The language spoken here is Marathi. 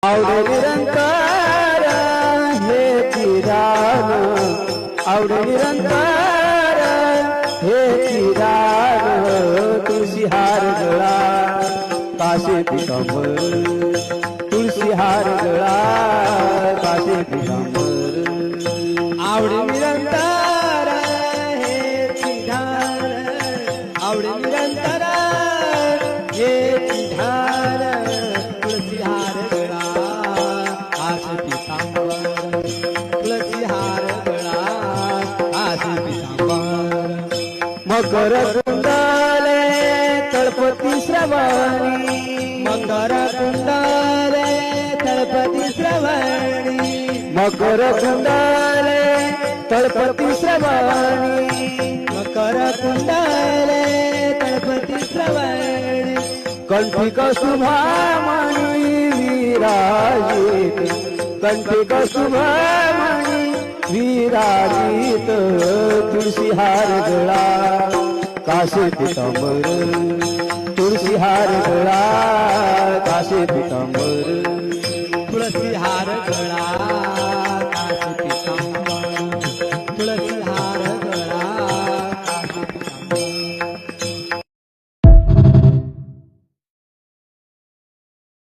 आवडे निरंतर हे चिराग, आवडे निरंतर हे चिराग, तुळशी हार गळा काशे पितांबर, तुळशी हार गळा काशे पितांबर. आवडे निरंतर हे चिराग, आवडे निरंतर हे चिराग, तुळशी हार गळा काशे पितांबर, तुळशी हार गळा काशे पितांबर. मकर कुंडले तळपती श्रवणी, मकर कुंडले तळपती श्रवणी, मकर कुंडले तळपती श्रवणी, मकर कुंडले तळपती श्रवणी. कंठी कौस्तुभामणी विराजित, कंठी कौस्तुभामणी विराजित, तुळशी हार गळा काशे पितांबर, तुळशी हार गळा काशे पितांबर.